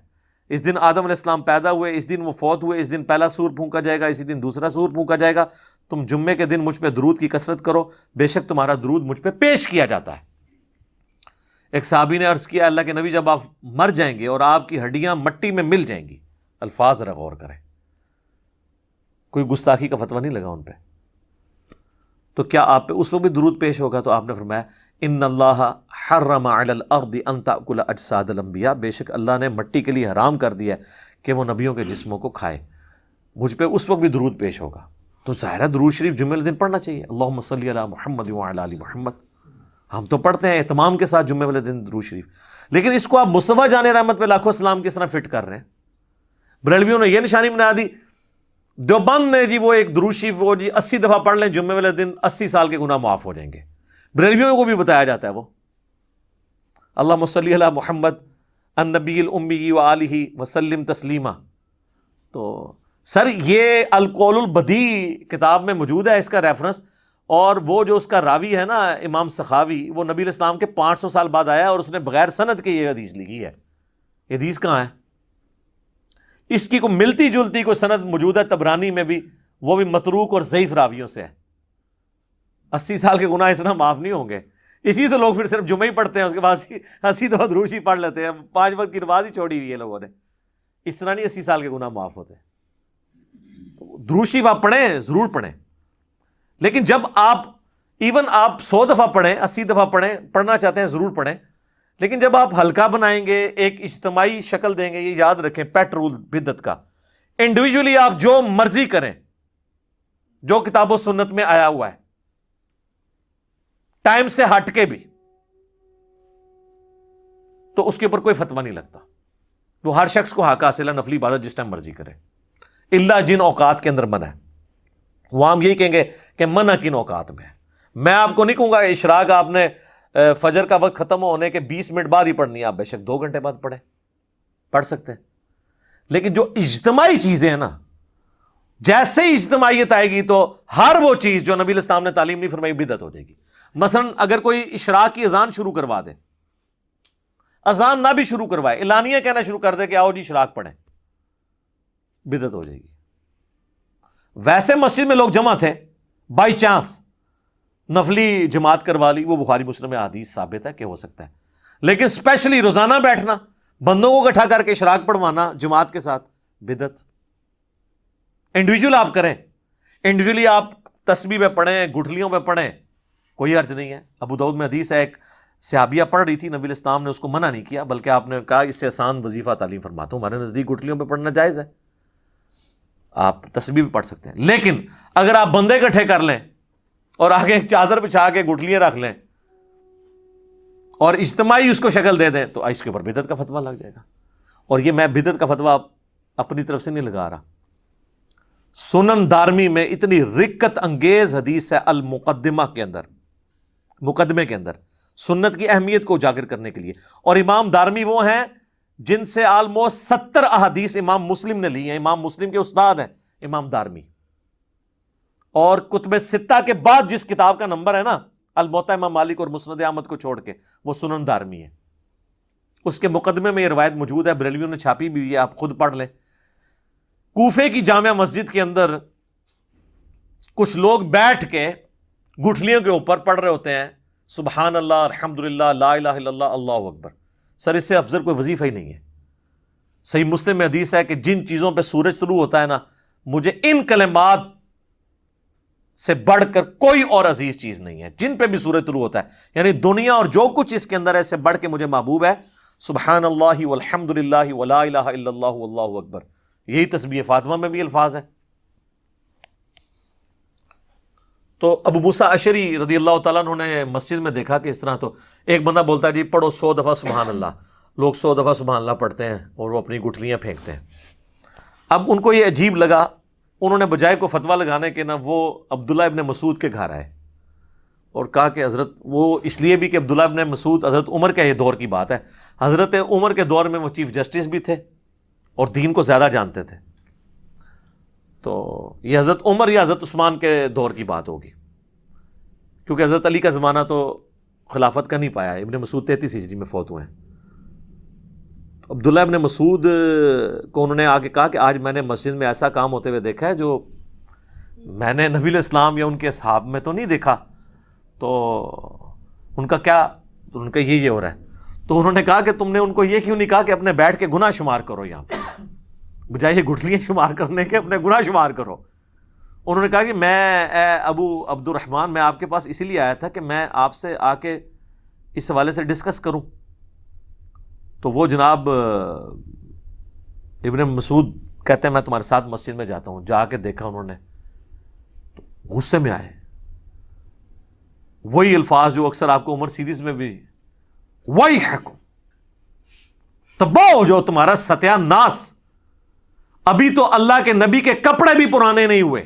اس دن آدم علیہ السلام پیدا ہوئے، اس دن وہ فوت ہوئے، اس دن پہلا سور پھونکا جائے گا، اسی دن دوسرا سور پھونکا جائے گا. تم جمعے کے دن مجھ پہ درود کی کثرت کرو، بے شک تمہارا درود مجھ پہ پیش کیا جاتا ہے. ایک صحابی نے عرض کیا اللہ کے نبی جب آپ مر جائیں گے اور آپ کی ہڈیاں مٹی میں مل جائیں گی، الفاظ ذرا غور کریں، کوئی گستاخی کا فتویٰ نہیں لگا ان پہ، تو کیا آپ پہ اس وقت بھی درود پیش ہوگا؟ تو آپ نے فرمایا ان اللہ حرم علی الارض ان تاکل اجساد الانبیاء، بے شک اللہ نے مٹی کے لیے حرام کر دیا ہے کہ وہ نبیوں کے جسموں کو کھائے. مجھ پہ اس وقت بھی درود پیش ہوگا. تو ظاہرہ درود شریف جمعے والے دن پڑھنا چاہیے. اللہم صلی علی محمد وعلی آل محمد. ہم تو پڑھتے ہیں اہتمام کے ساتھ جمعے والے دن درود شریف، لیکن اس کو آپ مصطفیٰ جان رحمت پہ لاکھوں سلام کس طرح فٹ کر رہے ہیں؟ بریلویوں نے یہ نشانی بنا دی، دیوبند نے جی وہ ایک درود شریف وہ جی 80 دفعہ پڑھ لیں جمعے والے دن 80 سال کے گناہ معاف ہو جائیں گے. بریلویوں کو بھی بتایا جاتا ہے وہ اللہم صلی علی محمد النبی الامی وآلہ وسلم تسلیما. تو سر یہ القول البدیع کتاب میں موجود ہے اس کا ریفرنس, اور وہ جو اس کا راوی ہے نا امام سخاوی, وہ نبی علیہ السلام کے 500 سال بعد آیا اور اس نے بغیر سند کے یہ حدیث لکھی ہے. یہ حدیث کہاں ہے؟ اس کی کوئی ملتی جلتی کوئی سند موجود ہے طبرانی میں بھی, وہ بھی متروک اور ضعیف راویوں سے ہے. 80 سال کے گناہ اس طرح معاف نہیں ہوں گے. اسی تو لوگ پھر صرف جمعہ ہی پڑھتے ہیں, اس کے بعد 80 دفعہ درود شریف پڑھ لیتے ہیں. 5 وقت کی نماز ہی چھوڑی ہوئی ہے لوگوں نے. اس طرح نہیں 80 سال کے گناہ معاف ہوتے. درود شریف آپ پڑھیں, ضرور پڑھیں, لیکن جب آپ ایون آپ 100 دفعہ پڑھیں, 80 دفعہ پڑھیں, پڑھنا چاہتے ہیں ضرور پڑھیں, لیکن جب آپ ہلکا بنائیں گے, ایک اجتماعی شکل دیں گے, یہ یاد رکھیں پیٹ رول بدعت کا. انڈیویجولی آپ جو مرضی کریں, جو کتاب و سنت میں آیا ہوا ہے, ٹائم سے ہٹ کے بھی, تو اس کے اوپر کوئی فتویٰ نہیں لگتا. وہ ہر شخص کو حق حاصل ہے نفلی عبادت جس ٹائم مرضی کرے, اللہ جن اوقات کے اندر منع ہے. وہ ہم یہی کہیں گے کہ منع کن اوقات میں ہے. میں آپ کو نہیں کہوں گا اشراق آپ نے فجر کا وقت ختم ہونے کے 20 منٹ بعد ہی پڑھنی ہے, آپ بے شک 2 گھنٹے بعد پڑھ سکتے ہیں. لیکن جو اجتماعی چیزیں ہیں نا, جیسے ہی اجتماعیت آئے گی تو ہر وہ چیز جو نبی علیہ السلام نے تعلیم نہیں فرمائی بدعت ہو جائے گی. مثلا اگر کوئی اشراق کی اذان شروع کروا دے, اذان نہ بھی شروع کروائے, اعلانیہ کہنا شروع کر دے کہ آؤ جی اشراق پڑھیں, بدعت ہو جائے گی. ویسے مسجد میں لوگ جمع تھے, بائی چانس نفلی جماعت کروا لی, وہ بخاری مسلم میں حدیث ثابت ہے کہ ہو سکتا ہے. لیکن اسپیشلی روزانہ بیٹھنا, بندوں کو اکٹھا کر کے اشراق پڑھوانا جماعت کے ساتھ, بدعت. انڈیویجول آپ کریں, انڈیویجولی آپ تسبیح پہ پڑھیں, گٹھلیوں پہ پڑھیں, کوئی حرج نہیں ہے. ابو داؤد میں حدیث ہے, ایک صحابیہ پڑھ رہی تھی, نبی علیہ السلام نے اس کو منع نہیں کیا, بلکہ آپ نے کہا اس سے آسان وظیفہ تعلیم فرماتا ہوں, ہمارے نزدیک گٹھلیوں پہ پڑھنا جائز ہے, آپ تسبیح بھی پڑھ سکتے ہیں. لیکن اگر آپ بندے اکٹھے کر لیں اور آگے ایک چادر بچھا کے گٹھلیاں رکھ لیں اور اجتماعی اس کو شکل دے دیں, تو اس کے اوپر بدعت کا فتویٰ لگ جائے گا. اور یہ میں بدعت کا فتویٰ اپنی طرف سے نہیں لگا رہا. سنن دارمی میں اتنی رکت انگیز حدیث ہے المقدمہ کے اندر, مقدمے کے اندر, سنت کی اہمیت کو اجاگر کرنے کے لیے. اور امام دارمی وہ ہیں جن سے آلموسٹ 70 احادیث امام مسلم نے لی ہیں. امام مسلم کے استاد ہیں امام دارمی. اور کتب ستہ کے بعد جس کتاب کا نمبر ہے نا, الموطا امام مالک اور مسند احمد کو چھوڑ کے, وہ سنن دارمی ہے. اس کے مقدمے میں یہ روایت موجود ہے, بریلویوں نے چھاپی بھی ہے, آپ خود پڑھ لیں. کوفے کی جامع مسجد کے اندر کچھ لوگ بیٹھ کے گٹھلیوں کے اوپر پڑھ رہے ہوتے ہیں سبحان اللہ, الحمدللہ, لا الہ الا اللہ, اللہ اکبر. سر اس سے افضل کوئی وظیفہ ہی نہیں ہے. صحیح مسلم میں حدیث ہے کہ جن چیزوں پہ سورج طلوع ہوتا ہے نا, مجھے ان کلمات سے بڑھ کر کوئی اور عزیز چیز نہیں ہے. جن پہ بھی سورج طلوع ہوتا ہے, یعنی دنیا اور جو کچھ اس کے اندر ہے, سے بڑھ کے مجھے محبوب ہے سبحان اللہ والحمدللہ ولا الہ الا اللہ واللہ اکبر. یہی تسبیح فاطمہ میں بھی الفاظ ہیں. تو ابو موسیٰ اشعری رضی اللہ تعالیٰ عنہ نے مسجد میں دیکھا کہ اس طرح, تو ایک بندہ بولتا ہے جی پڑھو 100 دفعہ سبحان اللہ. لوگ 100 دفعہ سبحان اللہ پڑھتے ہیں اور وہ اپنی گٹھلیاں پھینکتے ہیں. اب ان کو یہ عجیب لگا, انہوں نے بجائے کو فتویٰ لگانے کے نا, وہ عبداللہ ابن مسعود کے گھر آئے اور کہا کہ حضرت, وہ اس لیے بھی کہ عبداللہ ابن مسعود حضرت عمر کے یہ دور کی بات ہے, حضرت عمر کے دور میں وہ چیف جسٹس بھی تھے اور دین کو زیادہ جانتے تھے. تو یہ حضرت عمر یا حضرت عثمان کے دور کی بات ہوگی, کیونکہ حضرت علی کا زمانہ تو خلافت کا نہیں پایا. ابن مسعود 33 ہجری میں فوت ہوئے ہیں. تو عبداللہ ابن مسعود کو انہوں نے آگے کہا کہ آج میں نے مسجد میں ایسا کام ہوتے ہوئے دیکھا ہے جو میں نے نبی علیہ السلام یا ان کے اصحاب میں تو نہیں دیکھا. تو ان کا کیا, تو ان کا یہ ہو رہا ہے. تو انہوں نے کہا کہ تم نے ان کو یہ کیوں نہیں کہا کہ اپنے بیٹھ کے گناہ شمار کرو, یہاں پہ بجائے یہ گٹھلیاں شمار کرنے کے اپنے گناہ شمار کرو. انہوں نے کہا کہ میں ابو عبد الرحمن, میں آپ کے پاس اسی لیے آیا تھا کہ میں آپ سے آ کے اس حوالے سے ڈسکس کروں. تو وہ جناب ابن مسعود کہتے ہیں میں تمہارے ساتھ مسجد میں جاتا ہوں. جا کے دیکھا انہوں نے تو غصے میں آئے. وہی الفاظ جو اکثر آپ کو عمر سیریز میں بھی, وہی حکم تباہ ہو جو تمہارا ستیہ ناس, ابھی تو اللہ کے نبی کے کپڑے بھی پرانے نہیں ہوئے،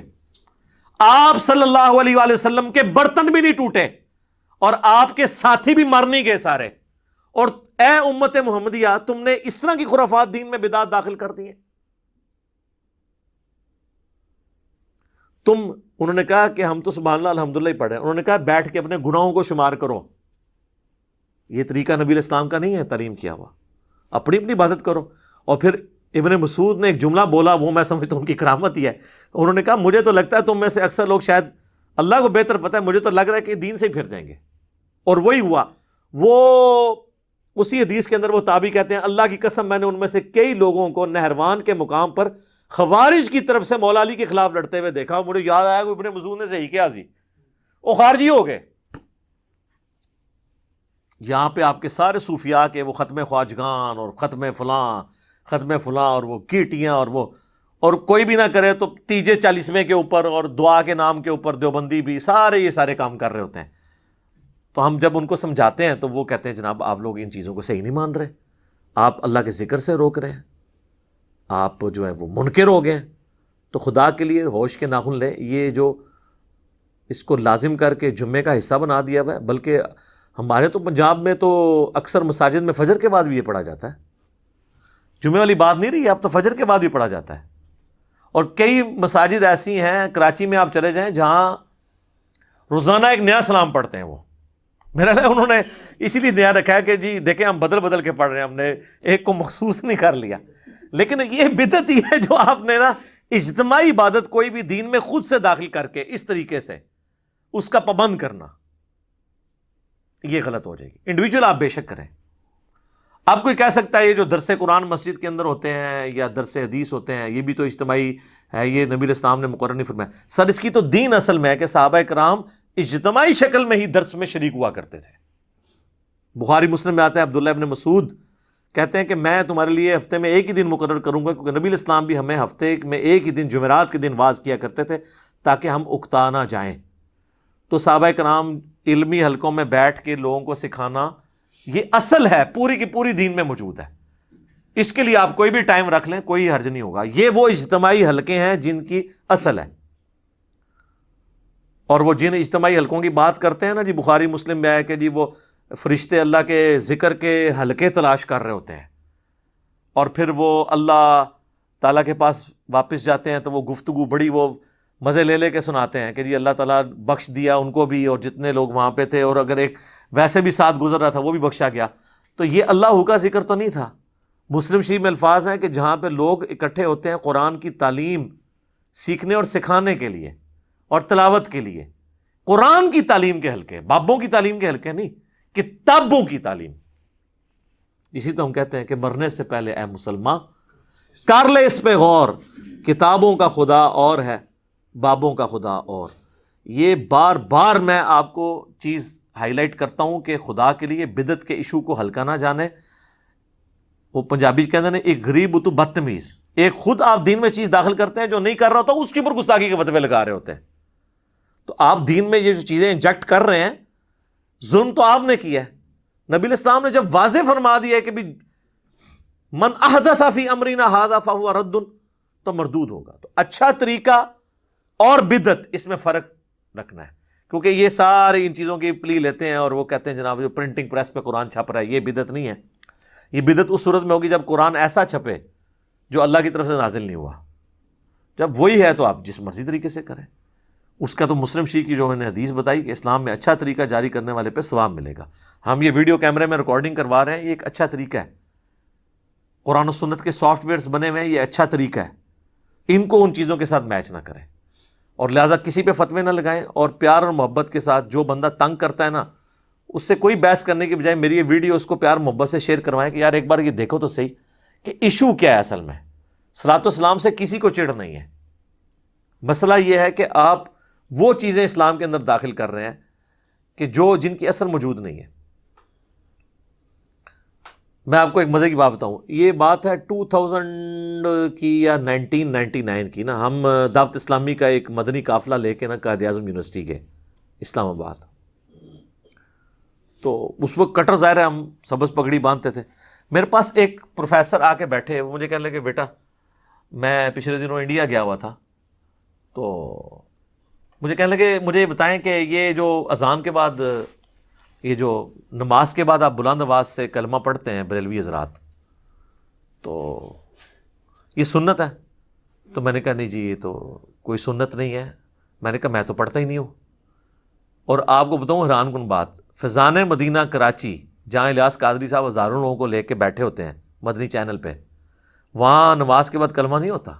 آپ صلی اللہ علیہ وآلہ وسلم کے برتن بھی نہیں ٹوٹے، اور آپ کے ساتھی بھی مر نہیں گئے سارے، اور اے امت محمدیہ تم نے اس طرح کی خرافات دین میں بدعت داخل کر دی ہیں۔ انہوں نے کہا کہ ہم تو سبحان اللہ الحمدللہ ہی پڑھے، انہوں نے کہا بیٹھ کے اپنے گناہوں کو شمار کرو، یہ طریقہ نبی علیہ السلام کا نہیں ہے تعلیم کیا ہوا، اپنی اپنی عبادت کرو۔ اور پھر ابن مسعود نے ایک جملہ بولا، وہ میں سمجھتا ہوں ان کی کرامت ہی ہے، انہوں نے کہا مجھے تو لگتا ہے تم میں سے اکثر لوگ، شاید اللہ کو بہتر پتہ ہے، مجھے تو لگ رہا ہے کہ دین سے ہی پھر جائیں گے۔ اور وہی ہوا، وہ اسی حدیث کے اندر وہ تابعی کہتے ہیں اللہ کی قسم میں نے ان میں سے کئی لوگوں کو نہروان کے مقام پر خوارج کی طرف سے مولا علی کے خلاف لڑتے ہوئے دیکھا، مجھے یاد آیا کہ ابن مسعود نے صحیح کیا جی، وہ خارجی ہو گئے۔ یہاں پہ آپ کے سارے صوفیاء کے وہ ختم خواجگان اور ختم فلاں اور وہ کیٹیاں اور کوئی بھی نہ کرے تو تیجے 40ویں کے اوپر اور دعا کے نام کے اوپر دیوبندی بھی یہ سارے کام کر رہے ہوتے ہیں۔ تو ہم جب ان کو سمجھاتے ہیں تو وہ کہتے ہیں جناب آپ لوگ ان چیزوں کو صحیح نہیں مان رہے، آپ اللہ کے ذکر سے روک رہے ہیں، آپ جو ہے وہ منکر ہو گئے ہیں۔ تو خدا کے لیے ہوش کے ناخن لیں، یہ جو اس کو لازم کر کے جمعے کا حصہ بنا دیا ہوا ہے، بلکہ ہمارے تو پنجاب میں تو اکثر مساجد میں فجر کے بعد بھی یہ پڑھا جاتا ہے، جمعے والی بات نہیں رہی، اب تو فجر کے بعد بھی پڑھا جاتا ہے۔ اور کئی مساجد ایسی ہیں کراچی میں آپ چلے جائیں جہاں روزانہ ایک نیا سلام پڑھتے ہیں، وہ میرا انہوں نے اسی لیے نیا رکھا ہے کہ جی دیکھیں ہم بدل کے پڑھ رہے ہیں، ہم نے ایک کو مخصوص نہیں کر لیا۔ لیکن یہ بدعت ہی ہے جو آپ نے نا اجتماعی عبادت کوئی بھی دین میں خود سے داخل کر کے اس طریقے سے اس کا پابند کرنا، یہ غلط ہو جائے گی۔ انڈیویجول آپ بے شک کریں۔ اب کوئی کہہ سکتا ہے یہ جو درس قرآن مسجد کے اندر ہوتے ہیں یا درس حدیث ہوتے ہیں یہ بھی تو اجتماعی ہے، یہ نبی علیہ السلام نے مقرر نہیں فرمایا۔ سر اس کی تو دین اصل میں ہے کہ صحابہ کرام اجتماعی شکل میں ہی درس میں شریک ہوا کرتے تھے۔ بخاری مسلم میں آتا ہے عبداللہ ابن مسعود کہتے ہیں کہ میں تمہارے لیے ہفتے میں ایک ہی دن مقرر کروں گا، کیونکہ نبی علیہ السلام بھی ہمیں ہفتے میں ایک ہی دن جمعرات کے دن واز کیا کرتے تھے تاکہ ہم اکتا نہ جائیں۔ تو صحابہ کرام علمی حلقوں میں بیٹھ کے لوگوں کو سکھانا یہ اصل ہے، پوری کی پوری دین میں موجود ہے۔ اس کے لیے آپ کوئی بھی ٹائم رکھ لیں، کوئی حرج نہیں ہوگا۔ یہ وہ اجتماعی حلقے ہیں جن کی اصل ہے، اور وہ جن اجتماعی حلقوں کی بات کرتے ہیں نا جی، بخاری مسلم میں ہے کہ جی وہ فرشتے اللہ کے ذکر کے حلقے تلاش کر رہے ہوتے ہیں، اور پھر وہ اللہ تعالیٰ کے پاس واپس جاتے ہیں تو وہ گفتگو بڑی وہ مزے لے کے سناتے ہیں کہ جی اللہ تعالیٰ بخش دیا ان کو بھی اور جتنے لوگ وہاں پہ تھے، اور اگر ایک ویسے بھی ساتھ گزر رہا تھا وہ بھی بخشا گیا۔ تو یہ اللہ کا ذکر تو نہیں تھا۔ مسلم شریف میں الفاظ ہیں کہ جہاں پہ لوگ اکٹھے ہوتے ہیں قرآن کی تعلیم سیکھنے اور سکھانے کے لیے اور تلاوت کے لیے، قرآن کی تعلیم کے حلقے، بابوں کی تعلیم کے حلقے نہیں، کتابوں کی تعلیم۔ اسی تو ہم کہتے ہیں کہ مرنے سے پہلے اے مسلمان کر لے اس پہ غور، کتابوں کا خدا اور ہے، بابوں کا خدا اور۔ یہ بار بار میں آپ کو چیز ہائی لائٹ کرتا ہوں کہ خدا کے لیے بدعت کے ایشو کو ہلکا نہ جانے۔ وہ پنجابی کہتے ہیں ایک غریب تو بدتمیز، ایک خود آپ دین میں چیز داخل کرتے ہیں جو نہیں کر رہا ہوتا، اس کے اوپر گستاخی کے فتوے لگا رہے ہوتے ہیں۔ تو آپ دین میں یہ جو چیزیں انجیکٹ کر رہے ہیں، ظلم تو آپ نے کیا ہے۔ نبی علیہ السلام نے جب واضح فرما دیا ہے کہ بھی من احدث فی امرنا ھذا فہو رد، تو مردود ہوگا۔ تو اچھا طریقہ اور بدعت اس میں فرق رکھنا ہے، کیونکہ یہ سارے ان چیزوں کی پلی لیتے ہیں اور وہ کہتے ہیں جناب جو پرنٹنگ پریس پہ قرآن چھپ رہا ہے، یہ بدعت نہیں ہے۔ یہ بدعت اس صورت میں ہوگی جب قرآن ایسا چھپے جو اللہ کی طرف سے نازل نہیں ہوا۔ جب وہی ہے تو آپ جس مرضی طریقے سے کریں۔ اس کا تو مسلم شریف کی جو میں نے حدیث بتائی کہ اسلام میں اچھا طریقہ جاری کرنے والے پہ ثواب ملے گا۔ ہم یہ ویڈیو کیمرے میں ریکارڈنگ کروا رہے ہیں، یہ ایک اچھا طریقہ ہے۔ قرآن و سنت کے سافٹ ویئرز بنے ہوئے ہیں، یہ اچھا طریقہ ہے۔ ان کو ان چیزوں کے ساتھ میچ نہ کریں، اور لہٰذا کسی پہ فتوے نہ لگائیں، اور پیار اور محبت کے ساتھ جو بندہ تنگ کرتا ہے نا، اس سے کوئی بحث کرنے کی بجائے میری یہ ویڈیو اس کو پیار محبت سے شیئر کروائیں کہ یار ایک بار یہ دیکھو تو صحیح کہ ایشو کیا ہے۔ اصل میں صلاۃ و سلام سے کسی کو چڑ نہیں ہے، مسئلہ یہ ہے کہ آپ وہ چیزیں اسلام کے اندر داخل کر رہے ہیں کہ جن کی اثر موجود نہیں ہے۔ میں آپ کو ایک مزے کی بات بتاؤں، یہ بات ہے 2000 کی یا 1999 کی نا، ہم دعوت اسلامی کا ایک مدنی قافلہ لے کے نا قائد اعظم یونیورسٹی گئے اسلام آباد۔ تو اس وقت کٹر ظاہر ہے ہم سبز پگڑی باندھتے تھے۔ میرے پاس ایک پروفیسر آ کے بیٹھے، وہ مجھے کہنے لگے بیٹا میں پچھلے دنوں انڈیا گیا ہوا تھا، تو مجھے کہنے لگے مجھے یہ بتائیں کہ یہ جو اذان کے بعد، یہ جو نماز کے بعد آپ بلند آواز سے کلمہ پڑھتے ہیں بریلوی حضرات، تو یہ سنت ہے؟ تو میں نے کہا نہیں جی یہ تو کوئی سنت نہیں ہے. میں نے کہا میں تو پڑھتا ہی نہیں ہوں. اور آپ کو بتاؤں حیران کن بات، فیضان مدینہ کراچی جہاں الیاس قادری صاحب ہزاروں لوگوں کو لے کے بیٹھے ہوتے ہیں مدنی چینل پہ، وہاں نماز کے بعد کلمہ نہیں ہوتا،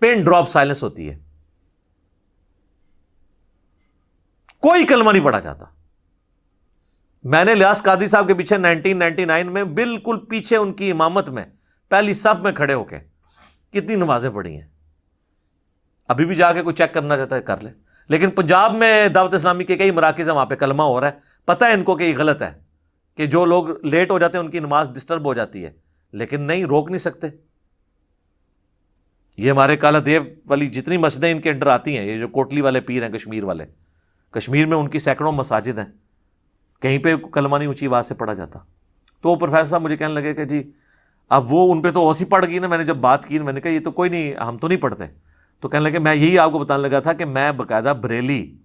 پن ڈراپ سائلنس ہوتی ہے، کوئی کلمہ نہیں پڑھا جاتا. میں نے الیاس قادری صاحب کے پیچھے 1999 میں بالکل پیچھے ان کی امامت میں پہلی صف میں کھڑے ہو کے کتنی نمازیں پڑھی ہیں. ابھی بھی جا کے کوئی چیک کرنا چاہتا ہے کر لے. لیکن پنجاب میں دعوت اسلامی کے کئی مراکز ہیں، وہاں پہ کلمہ ہو رہا ہے، پتہ ہے ان کو کہ یہ غلط ہے، کہ جو لوگ لیٹ ہو جاتے ہیں ان کی نماز ڈسٹرب ہو جاتی ہے، لیکن نہیں، روک نہیں سکتے. یہ ہمارے کالا دیو والی جتنی مسجدیں ان کے انڈر آتی ہیں، یہ جو کوٹلی والے پیر ہیں کشمیر والے، کشمیر میں ان کی سینکڑوں مساجد ہیں، کہیں پہ کلمہ نہیں اونچی آواز سے پڑھا جاتا. تو وہ پروفیسر صاحب مجھے کہنے لگے کہ جی اب وہ ان پہ تو اوسی پڑ گئی نا. میں نے جب بات کی میں نے کہا یہ تو کوئی نہیں، ہم تو نہیں پڑھتے. تو کہنے لگے میں یہی آپ کو بتانے لگا تھا کہ میں باقاعدہ بریلی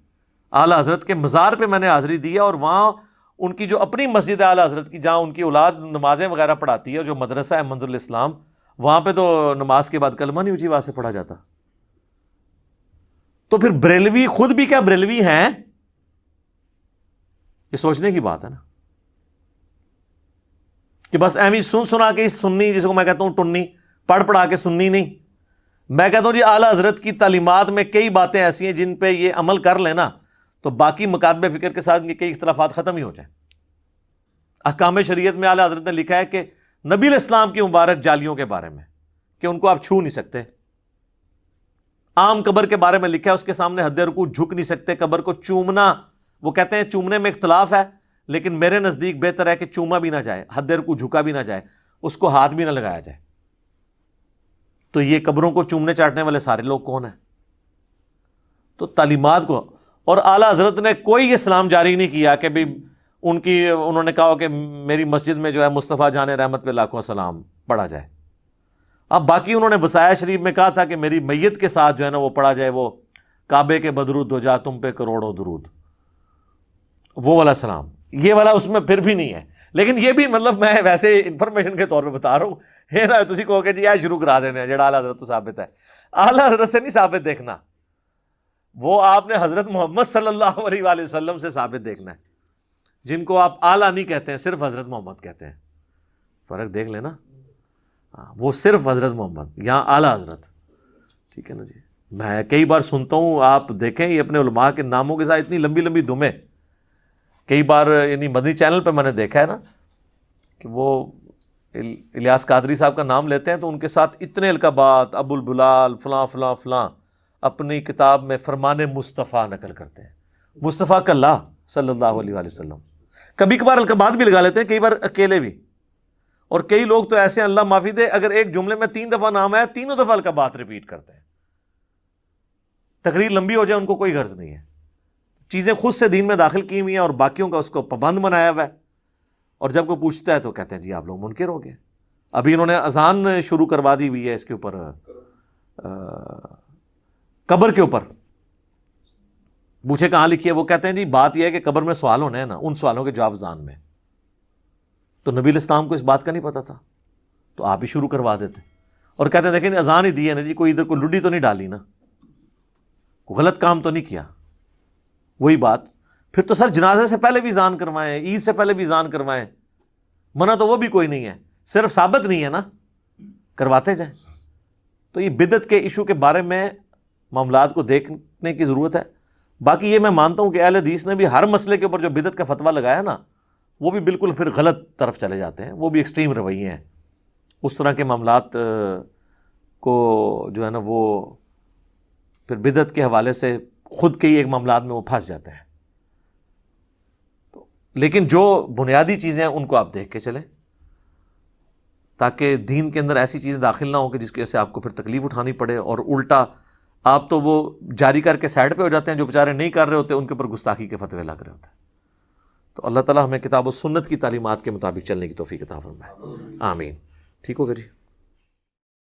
اعلیٰ حضرت کے مزار پہ میں نے حاضری دی ہے، اور وہاں ان کی جو اپنی مسجد ہے اعلیٰ حضرت کی، جہاں ان کی اولاد نمازیں وغیرہ پڑھاتی ہے، جو مدرسہ ہے منظر الاسلام، وہاں پہ تو نماز کے بعد کلمہ نہیں اونچی آواز سے پڑھا جاتا. تو پھر بریلوی خود بھی کیا بریلوی ہیں؟ یہ سوچنے کی بات ہے نا، کہ بس ایویں سن سنا کے سننی، جس کو میں کہتا ہوں ٹنی، پڑھ پڑھا کے سننی نہیں. میں کہتا ہوں جی اعلیٰ حضرت کی تعلیمات میں کئی باتیں ایسی ہیں جن پہ یہ عمل کر لینا تو باقی مکاتب فکر کے ساتھ یہ کئی اختلافات ختم ہی ہو جائیں. احکام شریعت میں اعلیٰ حضرت نے لکھا ہے کہ نبی علیہ السلام کی مبارک جالیوں کے بارے میں کہ ان کو آپ چھو نہیں سکتے. عام قبر کے بارے میں لکھا ہے اس کے سامنے حد رکوع جھک نہیں سکتے. قبر کو چومنا، وہ کہتے ہیں چومنے میں اختلاف ہے، لیکن میرے نزدیک بہتر ہے کہ چوما بھی نہ جائے، حد رکوع جھکا بھی نہ جائے، اس کو ہاتھ بھی نہ لگایا جائے. تو یہ قبروں کو چومنے چاٹنے والے سارے لوگ کون ہیں؟ تو تعلیمات کو، اور اعلیٰ حضرت نے کوئی اسلام جاری نہیں کیا کہ بھی انہوں نے کہا کہ میری مسجد میں جو ہے مصطفیٰ جان رحمت پہ لاکھوں سلام پڑھا جائے. اب باقی انہوں نے وصایا شریف میں کہا تھا کہ میری میت کے ساتھ جو ہے نا وہ پڑھا جائے، وہ کعبے کے بدرود ہو جا تم پہ کروڑوں درود، وہ والا سلام. یہ والا اس میں پھر بھی نہیں ہے. لیکن یہ بھی مطلب میں ویسے انفارمیشن کے طور پہ بتا رہا ہوں، ہے نا. تسی کہو کہ جی یہ شروع کرا دینے جڑا اعلیٰ حضرت تو ثابت ہے. اعلیٰ حضرت سے نہیں ثابت دیکھنا، وہ آپ نے حضرت محمد صلی اللہ علیہ وآلہ وسلم سے ثابت دیکھنا ہے، جن کو آپ اعلیٰ نہیں کہتے ہیں، صرف حضرت محمد کہتے ہیں. فرق دیکھ لینا، وہ صرف حضرت محمد، یہاں اعلیٰ حضرت. ٹھیک ہے نا جی. میں کئی بار سنتا ہوں، آپ دیکھیں یہ اپنے علماء کے ناموں کے ساتھ اتنی لمبی لمبی دمیں کئی بار، یعنی مدنی چینل پہ میں نے دیکھا ہے نا کہ وہ الیاس قادری صاحب کا نام لیتے ہیں تو ان کے ساتھ اتنے القابات، ابو البلال فلاں فلاں فلاں، اپنی کتاب میں فرمان مصطفیٰ نقل کرتے ہیں، مصطفیٰ کلّہ صلی اللہ علیہ وآلہ وسلم. کبھی کبھار القابات بھی لگا لیتے ہیں، کئی بار اکیلے بھی. اور کئی لوگ تو ایسے ہیں اللہ معافی دے، اگر ایک جملے میں 3 دفعہ نام ہے، تینوں دفعہ القابات ریپیٹ کرتے ہیں. تقریر لمبی ہو جائے ان کو کوئی غرض نہیں ہے، چیزیں خود سے دین میں داخل کی ہوئی ہیں اور باقیوں کا اس کو پابند بنایا ہوا ہے. اور جب کوئی پوچھتا ہے تو کہتے ہیں جی آپ لوگ منکر ہو گئے. ابھی انہوں نے اذان شروع کروا دی ہوئی ہے اس کے اوپر، قبر کے اوپر. پوچھے کہاں لکھی ہے، وہ کہتے ہیں جی بات یہ ہے کہ قبر میں سوال ہونے ہیں نا، ان سوالوں کے جواب اذان میں. تو نبی علیہ السلام کو اس بات کا نہیں پتا تھا تو آپ ہی شروع کروا دیتے. اور کہتے ہیں دیکھیں اذان ہی دی ہے نا جی، کوئی ادھر کوئی لڈی تو نہیں ڈالی نا، کوئی غلط کام تو نہیں کیا. وہی بات پھر تو سر جنازے سے پہلے بھی اذان کروائیں، عید سے پہلے بھی اذان کروائیں، منع تو وہ بھی کوئی نہیں ہے، صرف ثابت نہیں ہے نا، کرواتے جائیں. تو یہ بدعت کے ایشو کے بارے میں معاملات کو دیکھنے کی ضرورت ہے. باقی یہ میں مانتا ہوں کہ اہل حدیث نے بھی ہر مسئلے کے اوپر جو بدعت کا فتویٰ لگایا نا، وہ بھی بالکل پھر غلط طرف چلے جاتے ہیں، وہ بھی ایکسٹریم رویے ہیں. اس طرح کے معاملات کو جو ہے نا وہ پھر بدعت کے حوالے سے خود کے ہی ایک معاملات میں وہ پھنس جاتے ہیں. لیکن جو بنیادی چیزیں ہیں ان کو آپ دیکھ کے چلیں، تاکہ دین کے اندر ایسی چیزیں داخل نہ ہوں کہ جس کی وجہ سے آپ کو پھر تکلیف اٹھانی پڑے، اور الٹا آپ تو وہ جاری کر کے سائڈ پہ ہو جاتے ہیں، جو بیچارے نہیں کر رہے ہوتے ان کے اوپر گستاخی کے فتوے لگ رہے ہوتے ہیں. تو اللہ تعالیٰ ہمیں کتاب و سنت کی تعلیمات کے مطابق چلنے کی توفیق عطا فرمائے. آمین. ٹھیک ہوگا جی.